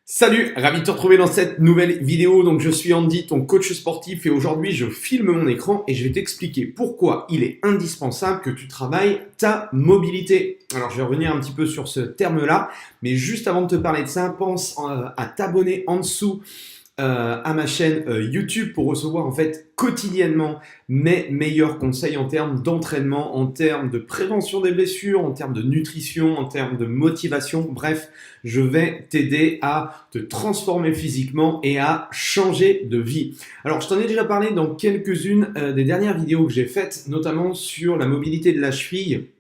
Salut, ravi de te retrouver dans cette nouvelle vidéo. Donc je suis Andy, ton coach sportif et aujourd'hui je filme mon écran et je vais t'expliquer pourquoi il est indispensable que tu travailles ta mobilité. Alors je vais revenir un petit peu sur ce terme-là, mais juste avant de te parler de ça, pense à t'abonner en dessous à ma chaîne YouTube pour recevoir en fait quotidiennement mes meilleurs conseils en termes d'entraînement, en termes de prévention des blessures, en termes de nutrition, en termes de motivation. Bref, je vais t'aider à te transformer physiquement et à changer de vie. Alors, je t'en ai déjà parlé dans quelques-unes des dernières vidéos que j'ai faites, notamment sur la mobilité de la cheville.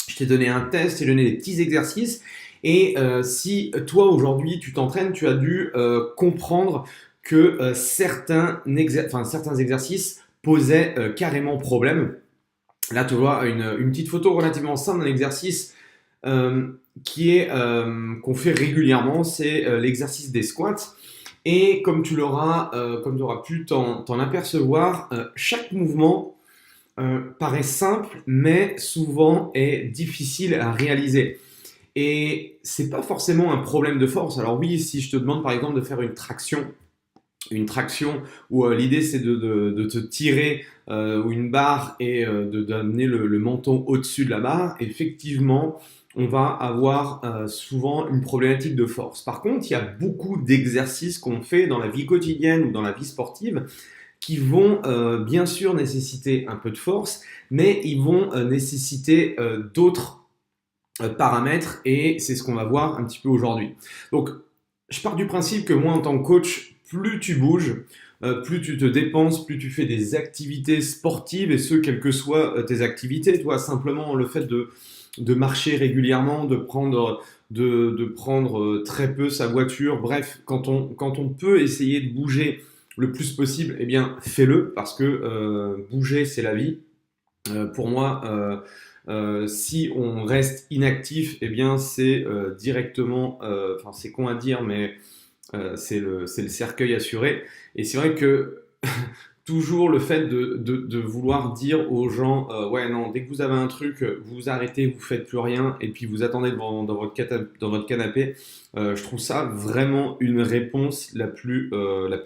Je t'ai donné un test, je t'ai donné des petits exercices. Et si toi aujourd'hui tu t'entraînes, tu as dû comprendre que certains exercices posaient carrément problème. Là, tu vois une petite photo relativement simple d'un exercice qu'on fait régulièrement, c'est l'exercice des squats. Et comme tu auras pu t'en apercevoir, chaque mouvement paraît simple, mais souvent est difficile à réaliser. Et c'est pas forcément un problème de force. Alors oui, si je te demande par exemple de faire une traction où l'idée c'est de te tirer une barre et d'amener le menton au-dessus de la barre, effectivement, on va avoir souvent une problématique de force. Par contre, il y a beaucoup d'exercices qu'on fait dans la vie quotidienne ou dans la vie sportive qui vont bien sûr nécessiter un peu de force, mais ils vont nécessiter d'autres paramètres et c'est ce qu'on va voir un petit peu aujourd'hui. Donc, je pars du principe que moi, en tant que coach, plus tu bouges, plus tu te dépenses, plus tu fais des activités sportives et ce, quelles que soient tes activités. Toi, simplement le fait de marcher régulièrement, de prendre très peu sa voiture, bref, quand on peut essayer de bouger le plus possible, eh bien, fais-le parce que bouger, c'est la vie. Pour moi, si on reste inactif, eh bien c'est directement, enfin c'est con à dire, mais c'est le cercueil assuré. Et c'est vrai que toujours le fait de vouloir dire aux gens, ouais non, dès que vous avez un truc, vous arrêtez, vous faites plus rien, et puis vous attendez dans votre canapé, je trouve ça vraiment une réponse la plus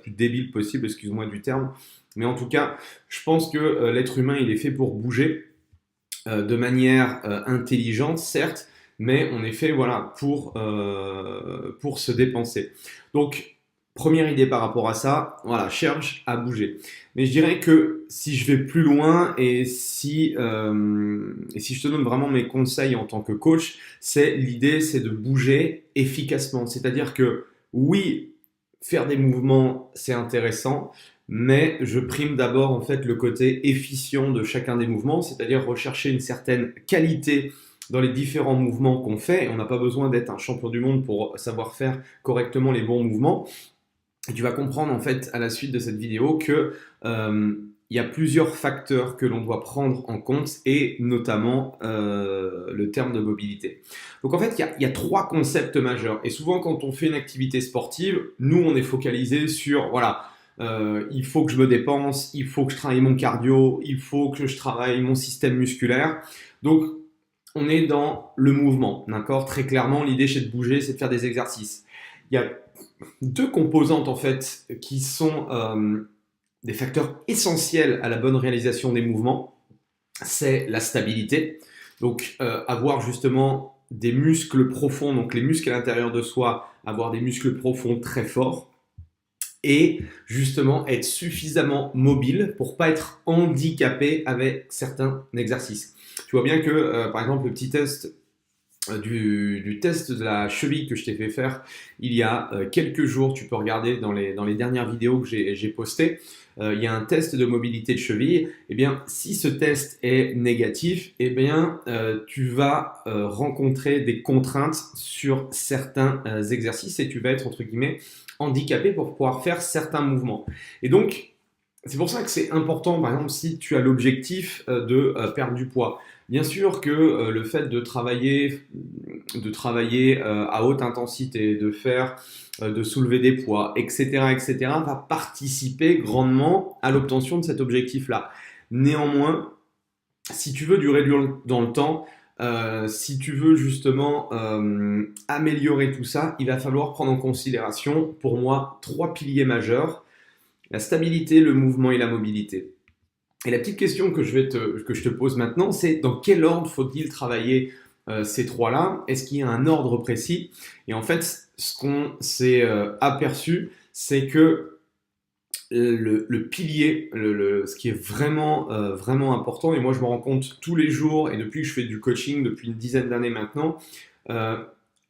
débile possible, excuse-moi du terme. Mais en tout cas, je pense que l'être humain, il est fait pour bouger de manière intelligente, certes, mais on est fait voilà, pour se dépenser. Donc, première idée par rapport à ça, voilà, cherche à bouger. Mais je dirais que si je vais plus loin et si je te donne vraiment mes conseils en tant que coach, l'idée, c'est de bouger efficacement. C'est-à-dire que oui, faire des mouvements, c'est intéressant, mais je prime d'abord en fait le côté efficient de chacun des mouvements, c'est-à-dire rechercher une certaine qualité dans les différents mouvements qu'on fait. Et on n'a pas besoin d'être un champion du monde pour savoir faire correctement les bons mouvements. Et tu vas comprendre en fait à la suite de cette vidéo que il y a plusieurs facteurs que l'on doit prendre en compte et notamment le terme de mobilité. Donc en fait, il y a trois concepts majeurs. Et souvent, quand on fait une activité sportive, nous, on est focalisé sur, voilà, il faut que je me dépense, il faut que je travaille mon cardio, il faut que je travaille mon système musculaire. Donc, on est dans le mouvement, d'accord? Très clairement, l'idée, c'est de bouger, c'est de faire des exercices. Il y a deux composantes, en fait, qui sont des facteurs essentiels à la bonne réalisation des mouvements. C'est la stabilité. Donc, avoir justement des muscles profonds, donc les muscles à l'intérieur de soi, avoir des muscles profonds très forts et justement être suffisamment mobile pour pas être handicapé avec certains exercices. Tu vois bien que, par exemple, le petit test du test de la cheville que je t'ai fait faire il y a quelques jours, tu peux regarder dans les dernières vidéos que j'ai postées, il y a un test de mobilité de cheville. Eh bien, si ce test est négatif, eh bien, tu vas rencontrer des contraintes sur certains exercices et tu vas être, entre guillemets, handicapé pour pouvoir faire certains mouvements. Et donc, c'est pour ça que c'est important, par exemple, si tu as l'objectif de perdre du poids. Bien sûr que le fait de travailler à haute intensité, de soulever des poids, etc., va participer grandement à l'obtention de cet objectif-là. Néanmoins, si tu veux durer dans le temps, si tu veux justement améliorer tout ça, il va falloir prendre en considération, pour moi, 3 piliers majeurs: la stabilité, le mouvement et la mobilité. Et la petite question que je te pose maintenant, c'est dans quel ordre faut-il travailler ces trois-là? Est-ce qu'il y a un ordre précis? Et en fait, ce qu'on s'est aperçu, c'est que le pilier, ce qui est vraiment, vraiment important, et moi je me rends compte tous les jours, et depuis que je fais du coaching depuis une dizaine d'années maintenant, euh,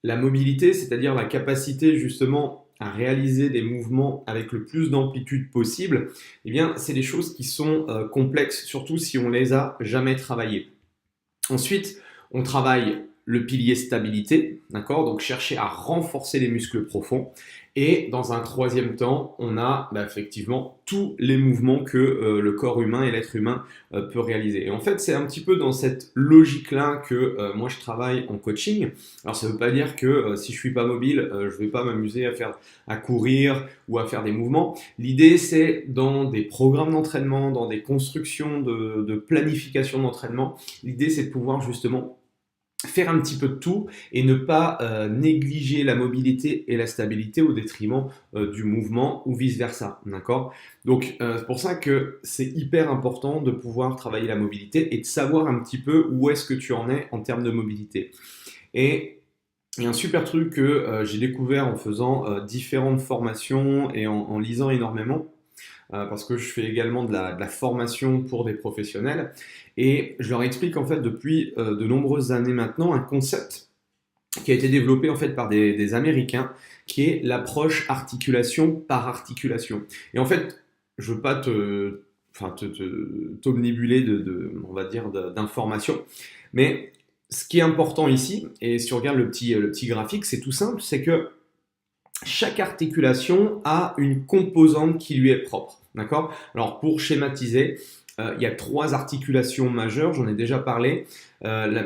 la mobilité, c'est-à-dire la capacité justement à réaliser des mouvements avec le plus d'amplitude possible, eh bien, c'est des choses qui sont complexes, surtout si on les a jamais travaillées. Ensuite, on travaille le pilier stabilité, d'accord? Donc chercher à renforcer les muscles profonds. Et dans un troisième temps, on a effectivement tous les mouvements que le corps humain et l'être humain peut réaliser. Et en fait, c'est un petit peu dans cette logique-là que moi je travaille en coaching. Alors ça ne veut pas dire que si je suis pas mobile, je ne vais pas m'amuser à courir ou à faire des mouvements. L'idée, c'est dans des programmes d'entraînement, dans des constructions de planification d'entraînement, l'idée c'est de pouvoir justement faire un petit peu de tout et ne pas négliger la mobilité et la stabilité au détriment du mouvement ou vice-versa, d'accord? Donc c'est pour ça que c'est hyper important de pouvoir travailler la mobilité et de savoir un petit peu où est-ce que tu en es en termes de mobilité. Et il y a un super truc que j'ai découvert en faisant différentes formations et en lisant énormément, parce que je fais également de la formation pour des professionnels. Et je leur explique en fait depuis de nombreuses années maintenant un concept qui a été développé en fait par des Américains, qui est l'approche articulation par articulation. Et en fait, je veux pas t'omnibuler on va dire, d'informations, mais ce qui est important ici, et si on regarde le petit graphique, c'est tout simple, c'est que chaque articulation a une composante qui lui est propre. D'accord? Alors pour schématiser, il y a 3 articulations majeures, j'en ai déjà parlé. Les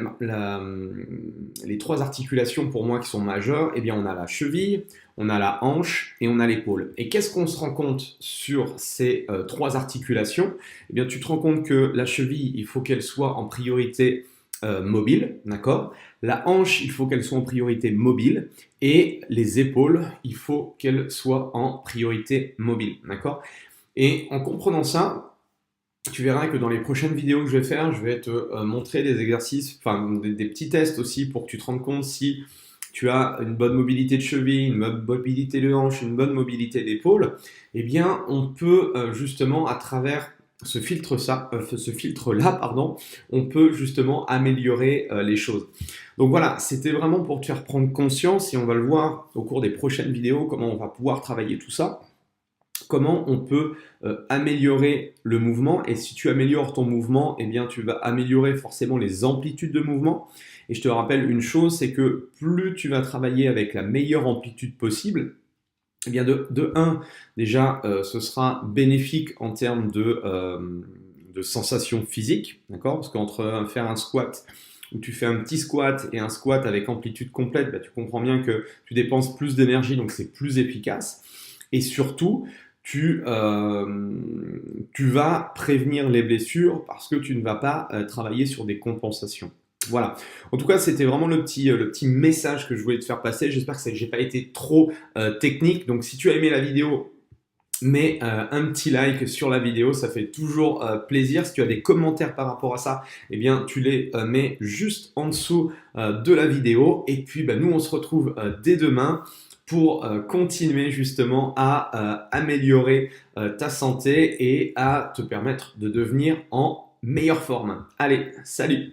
3 articulations pour moi qui sont majeures, eh bien on a la cheville, on a la hanche et on a l'épaule. Et qu'est-ce qu'on se rend compte sur ces 3 articulations? Eh bien tu te rends compte que la cheville, il faut qu'elle soit en priorité mobile, d'accord? La hanche, il faut qu'elle soit en priorité mobile. Et les épaules, il faut qu'elles soient en priorité mobile, d'accord? Et en comprenant ça, tu verras que dans les prochaines vidéos que je vais faire, je vais te montrer des exercices, enfin des petits tests aussi pour que tu te rendes compte si tu as une bonne mobilité de cheville, une bonne mobilité de hanche, une bonne mobilité d'épaule. Eh bien, on peut justement à travers ce filtre-là, pardon, on peut justement améliorer les choses. Donc voilà, c'était vraiment pour te faire prendre conscience, et on va le voir au cours des prochaines vidéos, comment on va pouvoir travailler tout ça, comment on peut améliorer le mouvement. Et si tu améliores ton mouvement, eh bien tu vas améliorer forcément les amplitudes de mouvement. Et je te rappelle une chose, c'est que plus tu vas travailler avec la meilleure amplitude possible, eh bien de 1, déjà, ce sera bénéfique en termes de sensations physiques, d'accord? Parce qu'entre faire un squat où tu fais un petit squat et un squat avec amplitude complète, tu comprends bien que tu dépenses plus d'énergie, donc c'est plus efficace. Et surtout, tu vas prévenir les blessures parce que tu ne vas pas travailler sur des compensations. Voilà. En tout cas, c'était vraiment le petit message que je voulais te faire passer. J'espère que j'ai pas été trop technique. Donc, si tu as aimé la vidéo, mets un petit like sur la vidéo, ça fait toujours plaisir. Si tu as des commentaires par rapport à ça, eh bien, tu les mets juste en dessous de la vidéo. Et puis, nous, on se retrouve dès demain pour continuer justement à améliorer ta santé et à te permettre de devenir en meilleure forme. Allez, salut!